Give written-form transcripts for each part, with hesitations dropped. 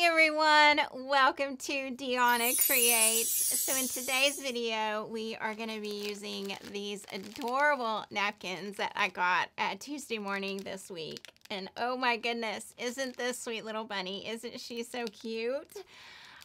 everyone, welcome to Deanna Creates. So in today's video, we are going to be using these adorable napkins that I got Tuesday morning this week. And oh my goodness, isn't this sweet little bunny? Isn't she so cute?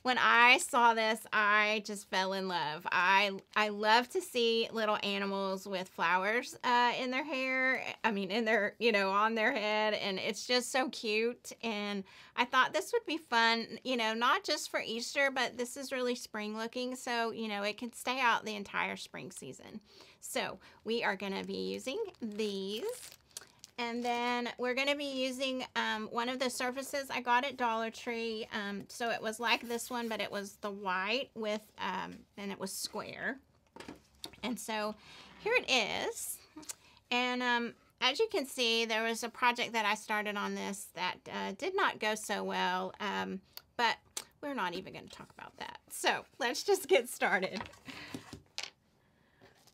When I saw this, I just fell in love. I love to see little animals with flowers in their hair. I mean, in their, on their head. And it's just so cute. And I thought this would be fun, not just for Easter, but this is really spring looking. So, it can stay out the entire spring season. So we are going to be using these. And then we're going to be using one of the surfaces I got at Dollar Tree. So it was like this one, but it was the white with, and it was square. And so here it is. And as you can see, there was a project that I started on this that did not go so well. But we're not even going to talk about that. So let's just get started.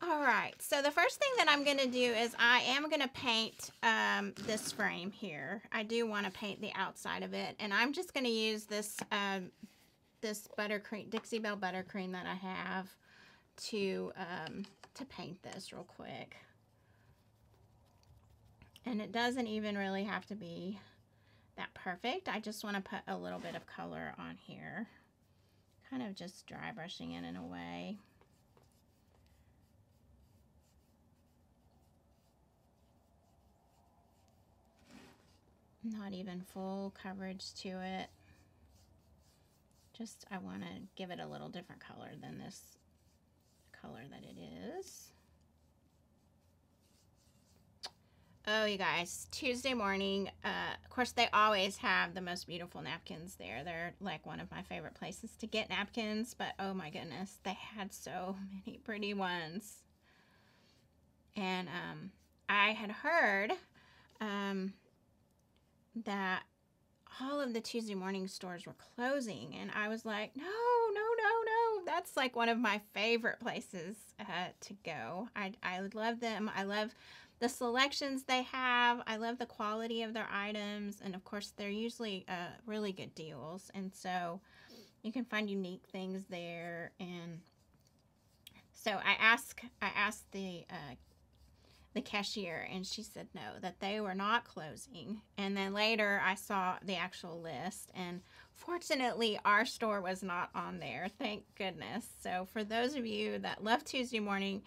All right, so the first thing that I'm going to do is I am going to paint this frame here. I do want to paint the outside of it, and I'm just going to use this this buttercream, Dixie Belle buttercream that I have to paint this real quick. And it doesn't even really have to be that perfect. I just want to put a little bit of color on here, kind of just dry brushing it in a way. Not even full coverage to it. Just, I want to give it a little different color than this color that it is. Oh, you guys, Tuesday morning, of course, they always have the most beautiful napkins there. They're like one of my favorite places to get napkins, but oh my goodness, they had so many pretty ones. And I had heard that all of the Tuesday morning stores were closing, and I was like, no, that's like one of my favorite places to go. I love them. I love the selections they have. I love the quality of their items, and of course they're usually really good deals, and so you can find unique things there. And so I asked the cashier, and she said no, that they were not closing. And then later I saw the actual list, and fortunately our store was not on there, thank goodness. So for those of you that love Tuesday morning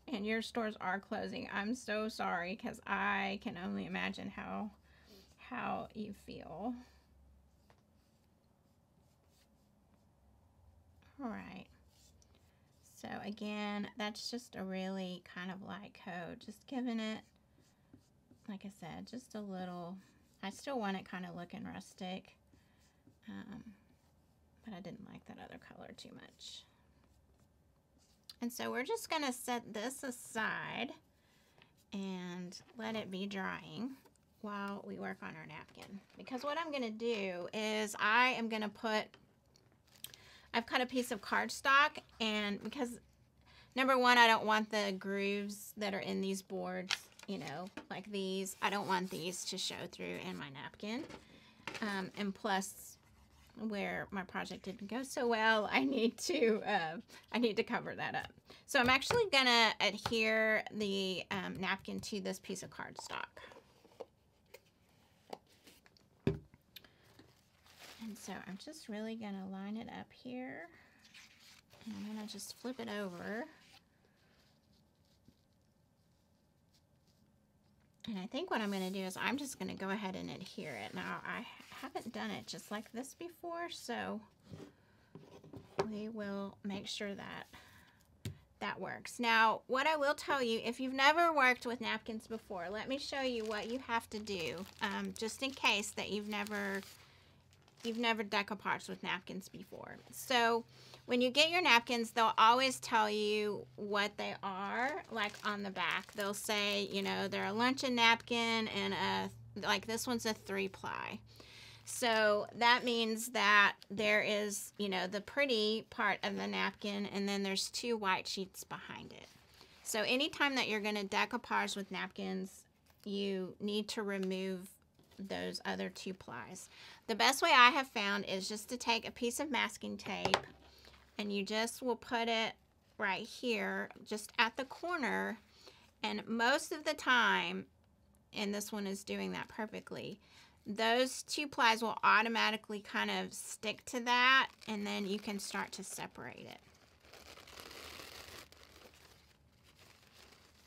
and your stores are closing, I'm so sorry, because I can only imagine how you feel. All right. So again, that's just a really kind of light coat, just giving it, like I said, just a little. I still want it kind of looking rustic, but I didn't like that other color too much. And so we're just going to set this aside and let it be drying while we work on our napkin. Because what I'm going to do is I am going to put, I've cut a piece of cardstock, and because number one, I don't want the grooves that are in these boards, like these, I don't want these to show through in my napkin. And plus, where my project didn't go so well, I need to cover that up. So I'm actually gonna adhere the napkin to this piece of cardstock. And so I'm just really going to line it up here, and I'm going to just flip it over. And I think what I'm going to do is I'm just going to go ahead and adhere it. Now, I haven't done it just like this before, so we will make sure that that works. Now, what I will tell you, if you've never worked with napkins before, let me show you what you have to do, just in case that you've never decoupaged with napkins before. So when you get your napkins, they'll always tell you what they are, like on the back. They'll say, they're a luncheon napkin, and like this one's a 3-ply. So that means that there is, the pretty part of the napkin, and then there's 2 white sheets behind it. So anytime that you're going to decoupage with napkins, you need to remove those other 2 plies. The best way I have found is just to take a piece of masking tape and you just will put it right here, just at the corner. And most of the time, and this one is doing that perfectly, those two plies will automatically kind of stick to that, and then you can start to separate it.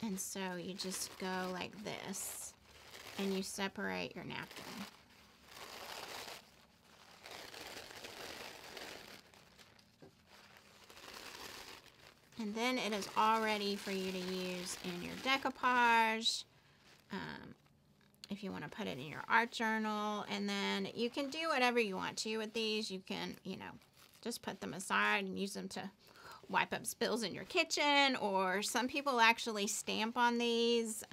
And so you just go like this, and you separate your napkin. And then it is all ready for you to use in your decoupage. If you want to put it in your art journal, and then you can do whatever you want to with these. You can, you know, just put them aside and use them to wipe up spills in your kitchen, or some people actually stamp on these.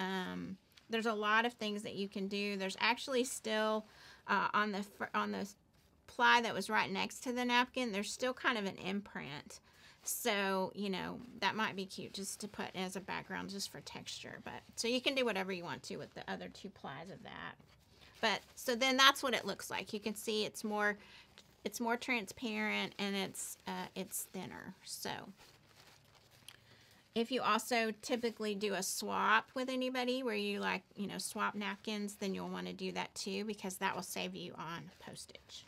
There's a lot of things that you can do. There's actually still on the ply that was right next to the napkin, there's still kind of an imprint. So, you know, that might be cute just to put as a background just for texture. But so you can do whatever you want to with the other two plies of that. But so then that's what it looks like. You can see it's more transparent, and it's thinner. So if you also typically do a swap with anybody where you like, you know, swap napkins, then you'll want to do that too, because that will save you on postage.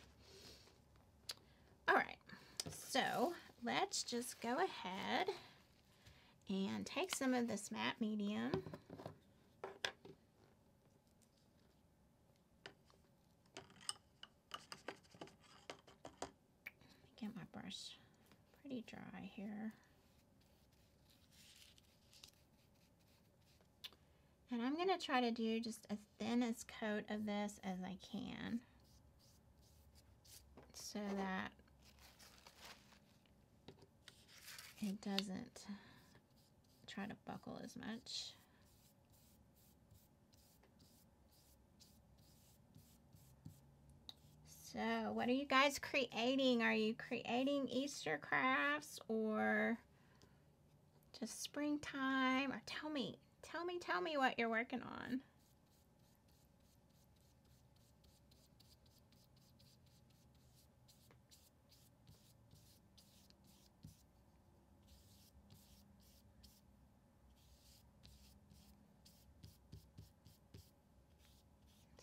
All right. So let's just go ahead and take some of this matte medium. Get my brush pretty dry here. And I'm going to try to do just as thin a coat of this as I can, so that it doesn't try to buckle as much. So what are you guys creating? Are you creating Easter crafts or just springtime? Or tell me what you're working on.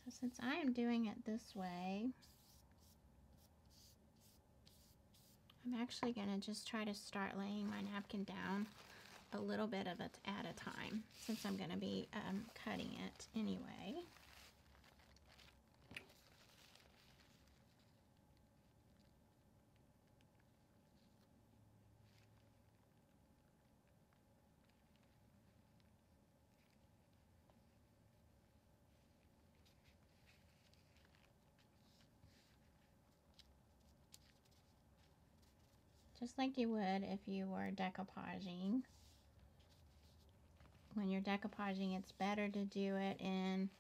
So since I am doing it this way, I'm actually going to just try to start laying my napkin down a little bit of it at a time, since I'm going to be cutting it anyway. Just like you would if you were decoupaging. When you're decoupaging, it's better to do it in,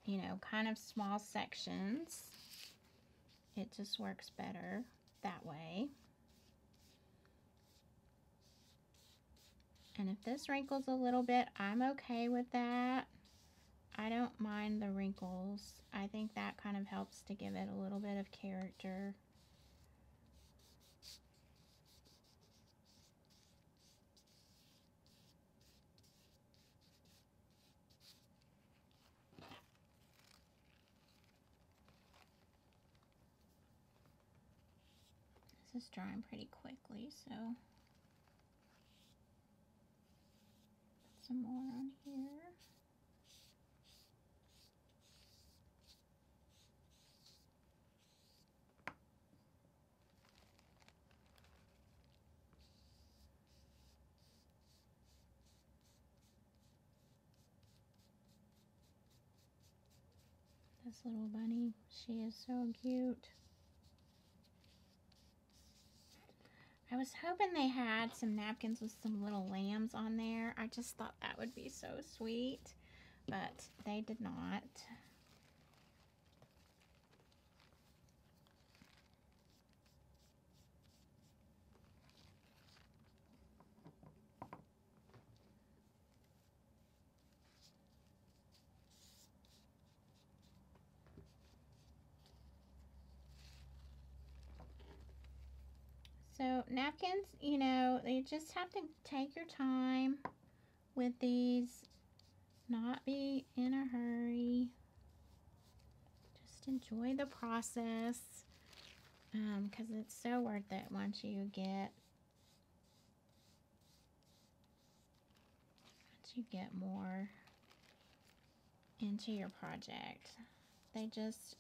you know, kind of small sections. It just works better that way. And if this wrinkles a little bit, I'm okay with that. I don't mind the wrinkles. I think that kind of helps to give it a little bit of character. This is drying pretty quickly, so put some more on here. This little bunny, she is so cute. I was hoping they had some napkins with some little lambs on there. I just thought that would be so sweet, but they did not. So napkins, you know, you just have to take your time with these, not be in a hurry. Just enjoy the process, because it's so worth it once you get into your project. They just,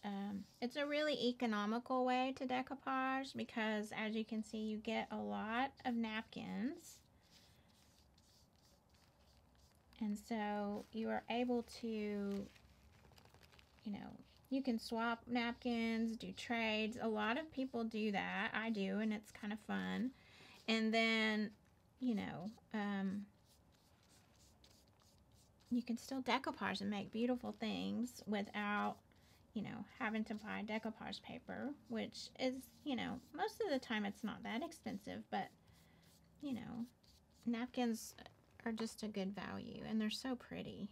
it's a really economical way to decoupage because, as you can see, you get a lot of napkins. And so you are able to, you know, you can swap napkins, do trades. A lot of people do that. I do, and it's kind of fun. And then, you know, you can still decoupage and make beautiful things without, you know, having to buy decoupage paper, which is, you know, most of the time it's not that expensive, but, you know, napkins are just a good value and they're so pretty.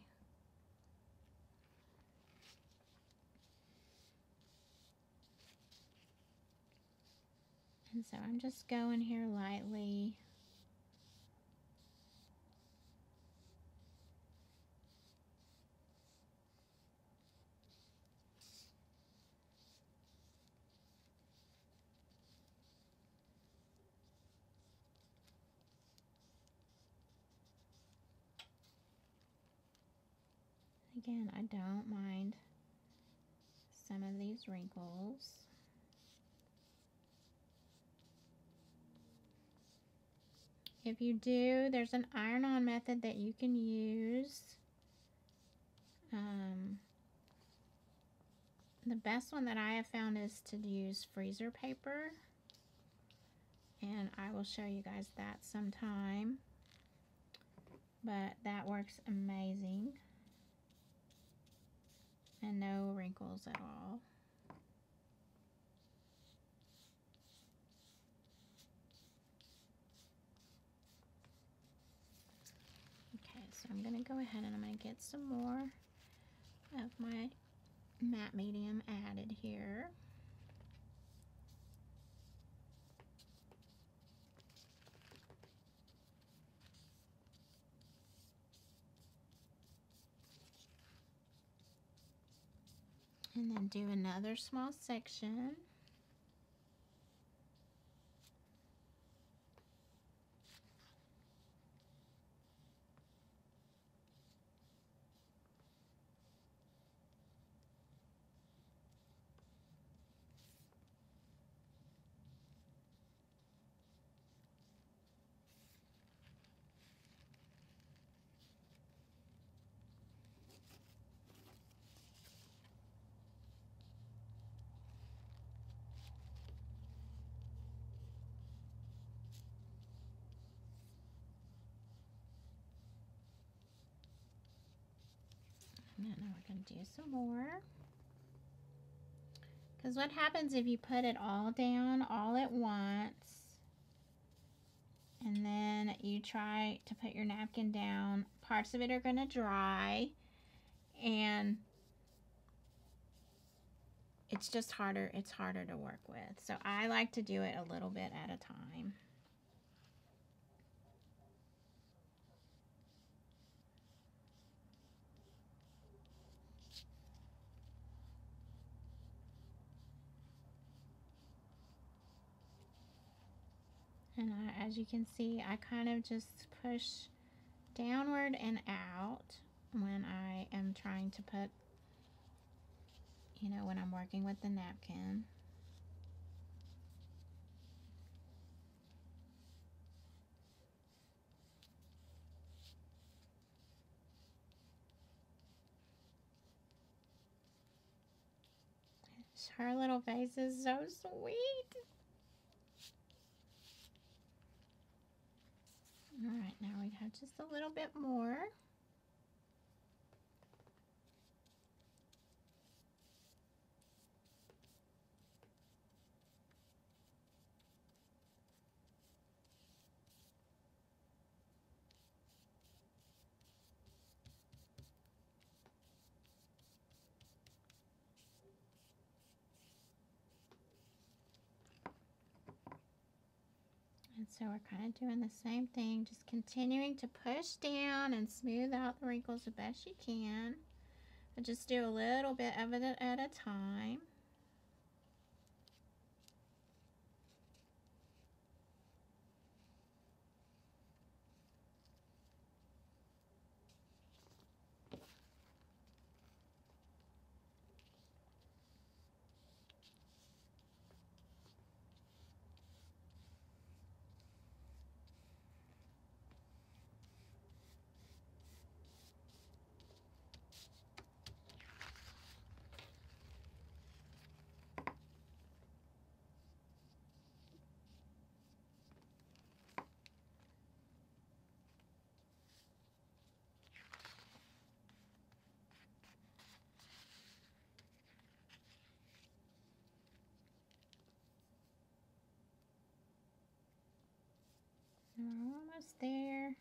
And so I'm just going here lightly. Again, I don't mind some of these wrinkles. If you do, there's an iron-on method that you can use. The best one that I have found is to use freezer paper, and I will show you guys that sometime, but that works amazing and no wrinkles at all. Okay, so I'm going to go ahead and I'm going to get some more of my matte medium added here. And then do another small section. And now we're going to do some more. Because what happens if you put it all down all at once, and then you try to put your napkin down, parts of it are going to dry, and it's just harder. It's harder to work with. So I like to do it a little bit at a time. And as you can see, I kind of just push downward and out when I am trying to put, you know, when I'm working with the napkin. Her little face is so sweet. All right, now we have just a little bit more. So we're kind of doing the same thing, just continuing to push down and smooth out the wrinkles the best you can. But just do a little bit of it at a time. We're almost there.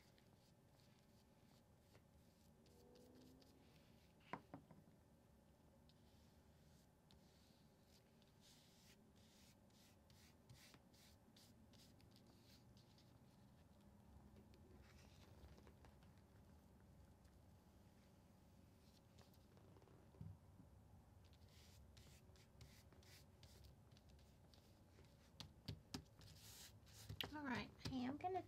All right, I am going to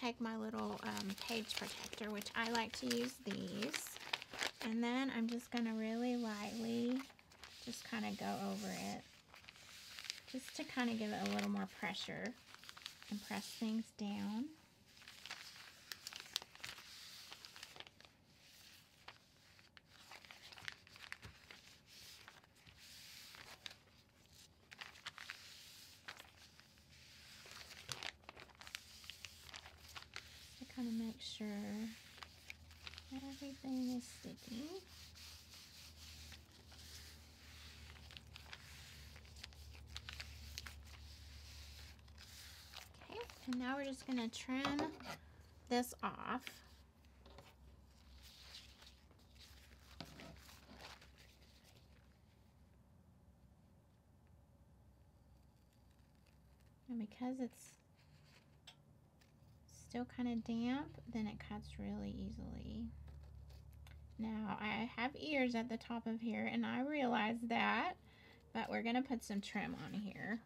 take my little page protector, which I like to use these. And then I'm just going to really lightly just kind of go over it, just to kind of give it a little more pressure and press things down. To kind of make sure that everything is sticking. Okay, and now we're just going to trim this off. And because it's still kind of damp, then it cuts really easily. Now I have ears at the top of here, and I realize that, but we're gonna put some trim on here.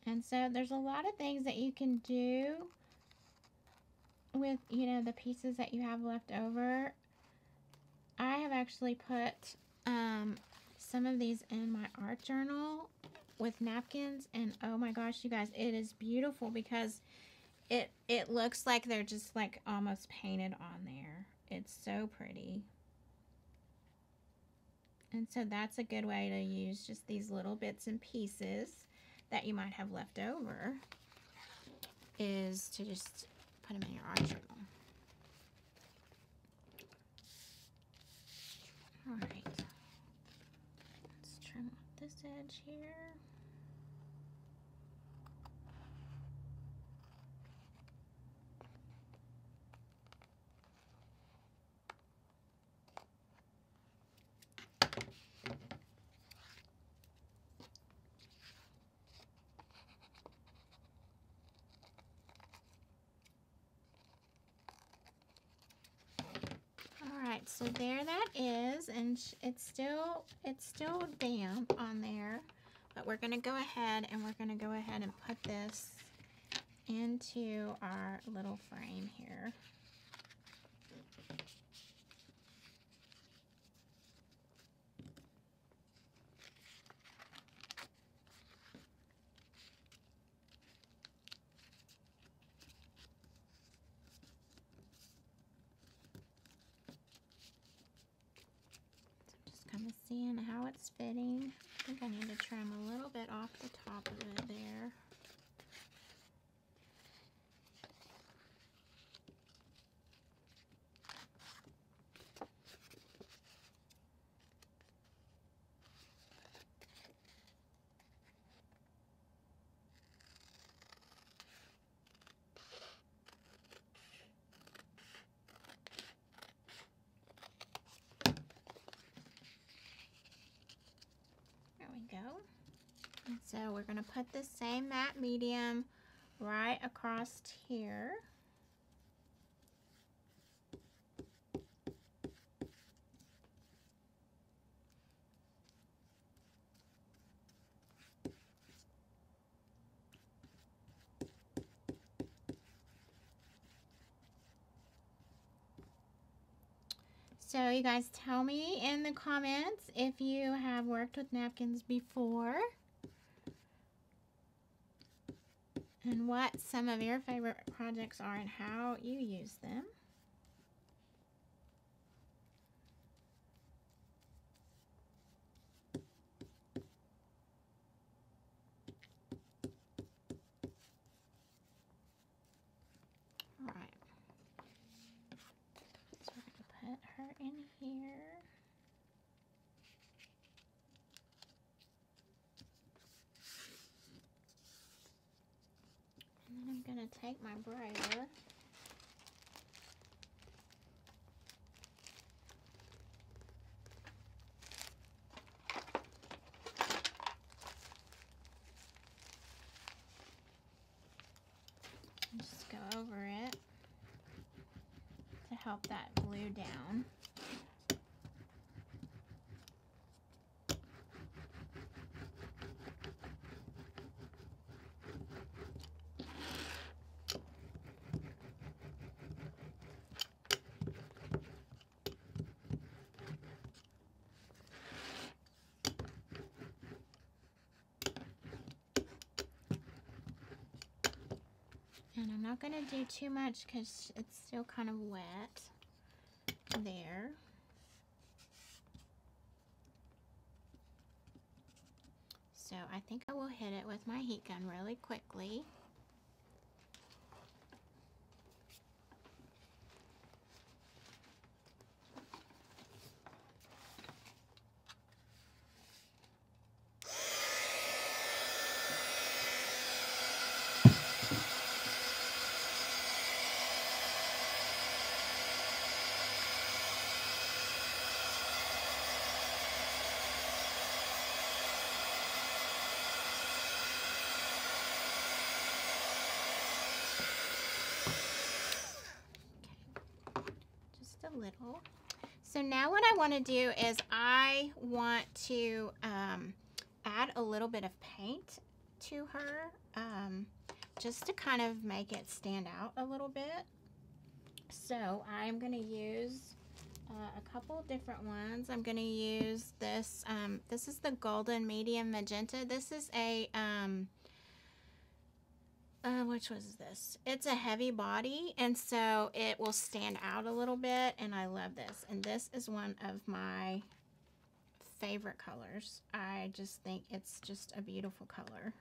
And so there's a lot of things that you can do with, you know, the pieces that you have left over. I have actually put some of these in my art journal with napkins, and oh my gosh, you guys, it is beautiful because it looks like they're just like almost painted on there. It's so pretty. And so that's a good way to use just these little bits and pieces that you might have left over, is to just put them in your art journal. All right, let's trim off this edge here. So there that is, and it's still damp on there, but we're going to go ahead and put this into our little frame here. Kind of seeing how it's fitting. I think I need to trim a little bit off the top of it there. So we're going to put the same matte medium right across here. So you guys tell me in the comments if you have worked with napkins before and what some of your favorite projects are and how you use them. All right. So we're going to put her in here. And then I'm going to take my brayer. And just go over it to help that glue down. And I'm not going to do too much because it's still kind of wet there. So I think I will hit it with my heat gun really quickly. A little. So now what I want to do is I want to add a little bit of paint to her just to kind of make it stand out a little bit. So I'm going to use a couple different ones. I'm going to use this. This is the Golden Medium Magenta. This is a which was this? It's a heavy body, and so it will stand out a little bit, and I love this. And this is one of my favorite colors. I just think it's just a beautiful color.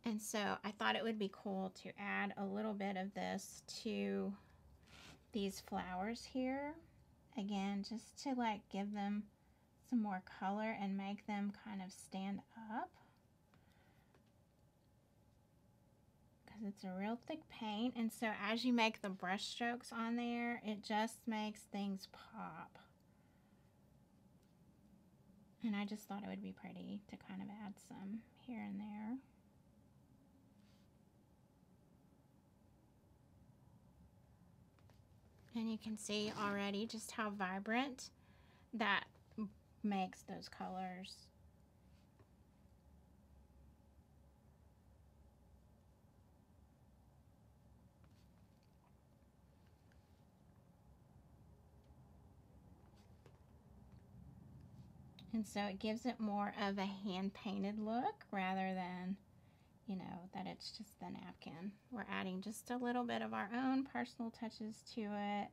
And so I thought it would be cool to add a little bit of this to these flowers here. Again, just to like give them some more color and make them kind of stand up. It's a real thick paint, and so as you make the brush strokes on there, it just makes things pop. And I just thought it would be pretty to kind of add some here and there. And you can see already just how vibrant that makes those colors. And so it gives it more of a hand-painted look rather than, you know, that it's just the napkin. We're adding just a little bit of our own personal touches to it.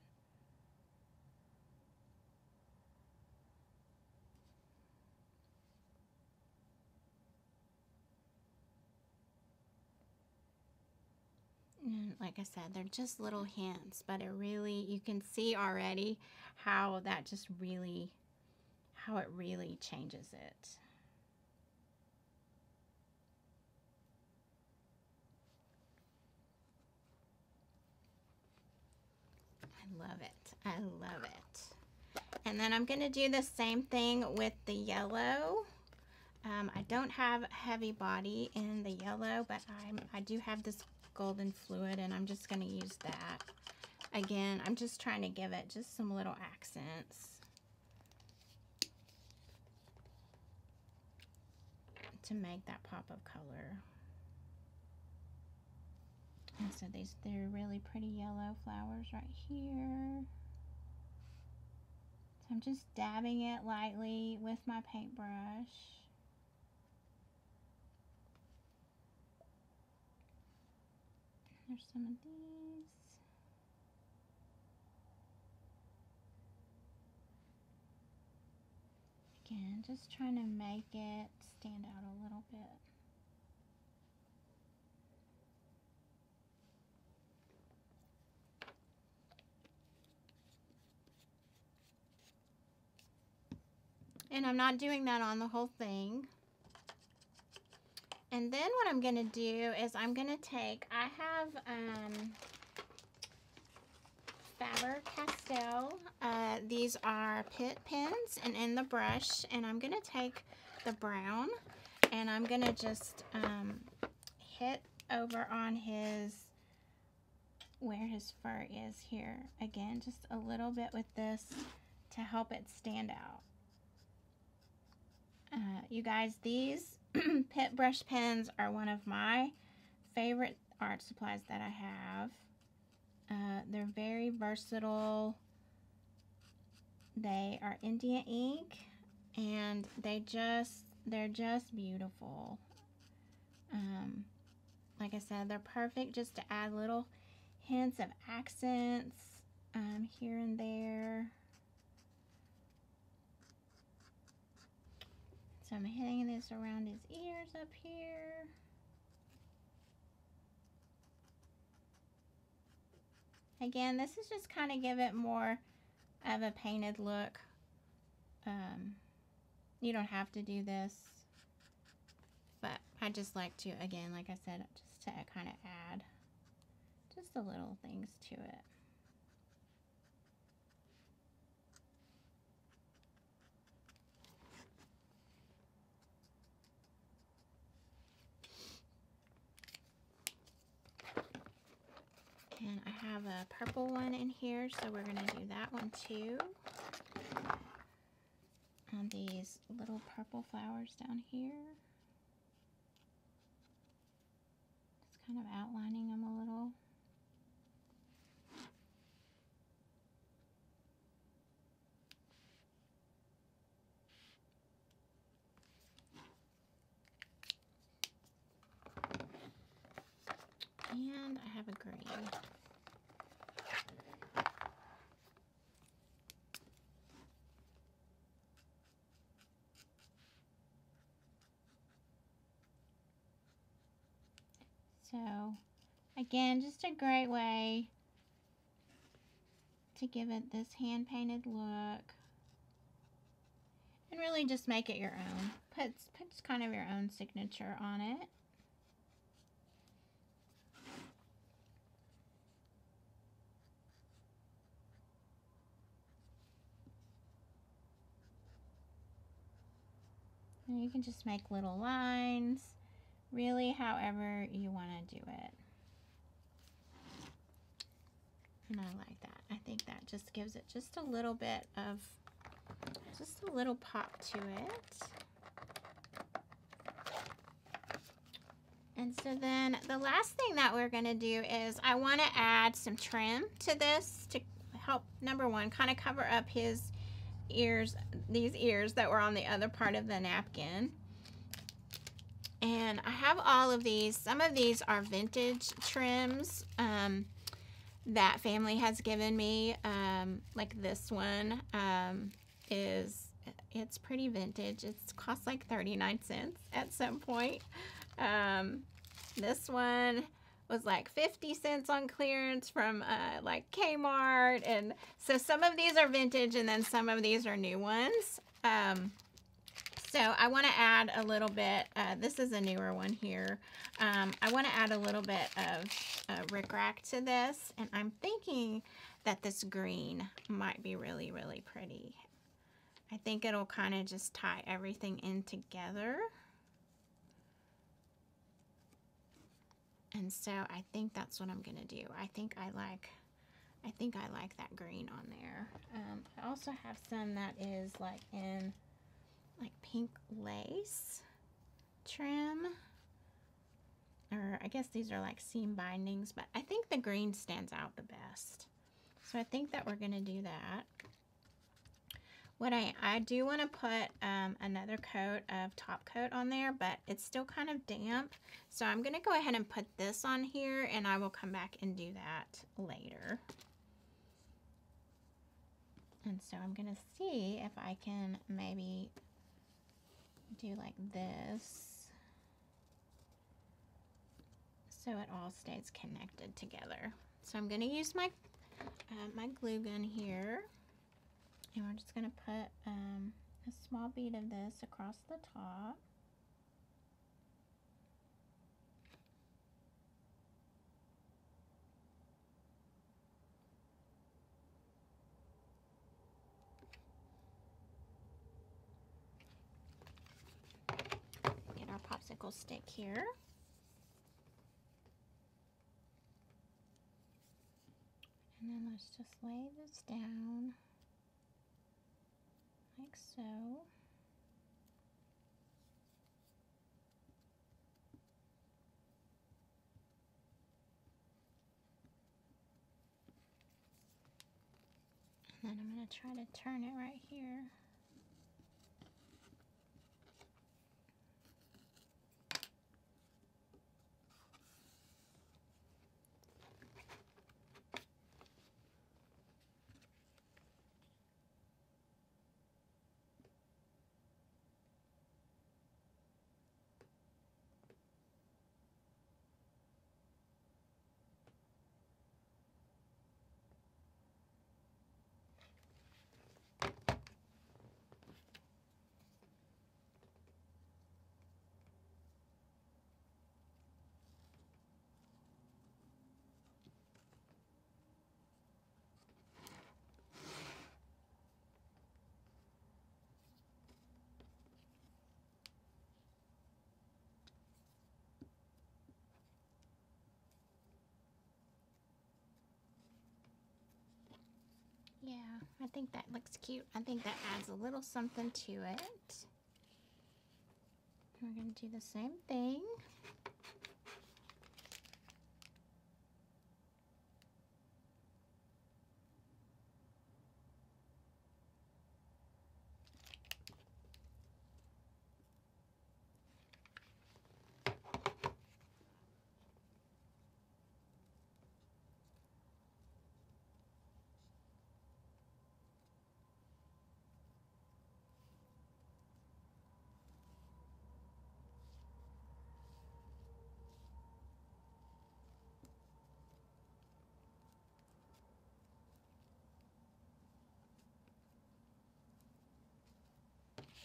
And like I said, they're just little hints, but it really, you can see already how that just really, how it really changes it. I love it. I love it. And then I'm going to do the same thing with the yellow. I don't have heavy body in the yellow, but I do have this golden fluid, and I'm just going to use that. Again, I'm just trying to give it just some little accents to make that pop of color. And so they're really pretty yellow flowers right here. So I'm just dabbing it lightly with my paintbrush. There's some of these. Again, just trying to make it stand out a little bit. And I'm not doing that on the whole thing. And then what I'm going to do is I'm going to take, I have Faber-Castell. These are pit pens, and in the brush, and I'm going to take the brown, and I'm going to just hit over on where his fur is here. Again, just a little bit with this to help it stand out. You guys, these pit brush pens are one of my favorite art supplies that I have. They're very versatile. They are India ink, and they're just beautiful. Like I said, they're perfect just to add little hints of accents here and there. So I'm hitting this around his ears up here. Again, this is just kind of give it more of a painted look. You don't have to do this, but I just like to, again, like I said, just to kind of add just the little things to it. And I have a purple one in here, so we're going to do that one too. On these little purple flowers down here. Just kind of outlining them a little. And I have a green. So, again, just a great way to give it this hand-painted look. And really just make it your own. Put kind of your own signature on it. And you can just make little lines, really however you want to do it. And I like that. I think that just gives it just a little bit of, just a little pop to it. And so then the last thing that we're going to do is I want to add some trim to this to help, number one, kind of cover up his ears, these ears that were on the other part of the napkin. And I have all of these. Some of these are vintage trims that family has given me. Like this one it's pretty vintage. It's cost like 39 cents at some point. This one was like 50 cents on clearance from like Kmart. And so some of these are vintage, and then some of these are new ones. So I want to add a little bit, this is a newer one here. I want to add a little bit of rickrack to this, and I'm thinking that this green might be really, really pretty. I think it'll kind of just tie everything in together. And so I think that's what I'm gonna do. I think I like that green on there. I also have some that is like in like pink lace trim. Or I guess these are like seam bindings, but I think the green stands out the best. So I think that we're gonna do that. What I do want to put another coat of top coat on there, but it's still kind of damp. So I'm going to go ahead and put this on here, and I will come back and do that later. And so I'm going to see if I can maybe do like this so it all stays connected together. So I'm going to use my my glue gun here. And we're just going to put a small bead of this across the top. Get our popsicle stick here. And then let's just lay this down like so. And then I'm going to try to turn it right here. Yeah, I think that looks cute. I think that adds a little something to it. We're going to do the same thing.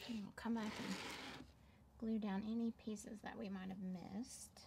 And we'll come back and glue down any pieces that we might have missed.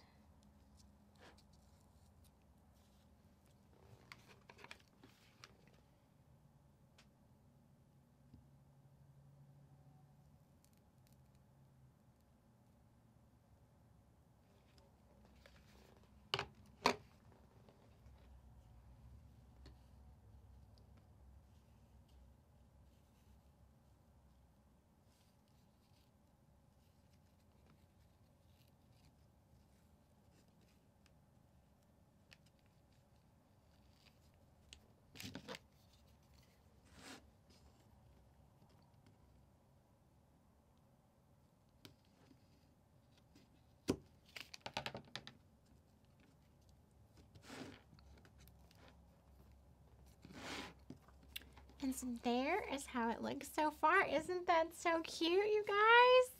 And so there is how it looks so far. Isn't that so cute, you guys?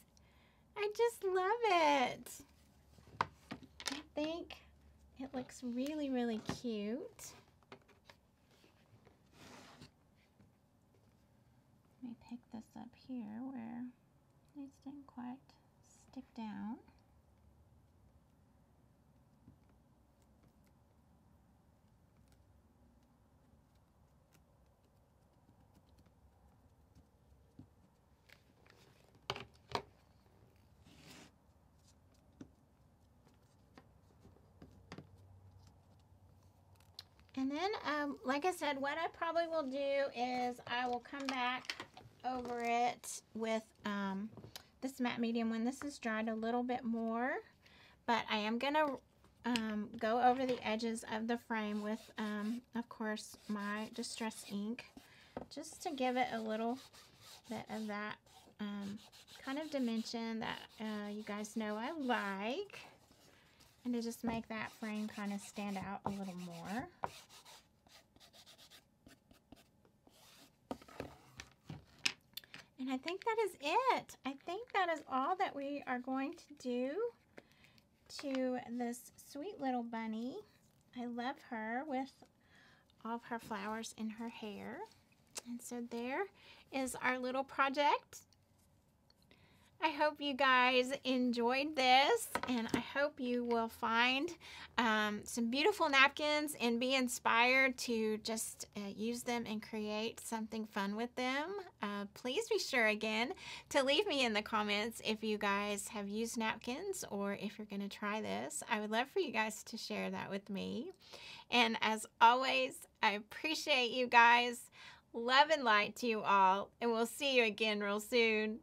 I just love it. I think it looks really, really cute. Let me pick this up here where these didn't quite stick down. And then, like I said, what I probably will do is I will come back over it with this matte medium when this is dried a little bit more. But I am going to go over the edges of the frame with, of course, my Distress ink, just to give it a little bit of that kind of dimension that you guys know I like, and to just make that frame kind of stand out a little more. And I think that is it. I think that is all that we are going to do to this sweet little bunny. I love her with all of her flowers in her hair. And so there is our little project. I hope you guys enjoyed this, and I hope you will find some beautiful napkins and be inspired to just use them and create something fun with them. Please be sure again to leave me in the comments if you guys have used napkins or if you're going to try this. I would love for you guys to share that with me. And as always, I appreciate you guys. Love and light to you all, and we'll see you again real soon.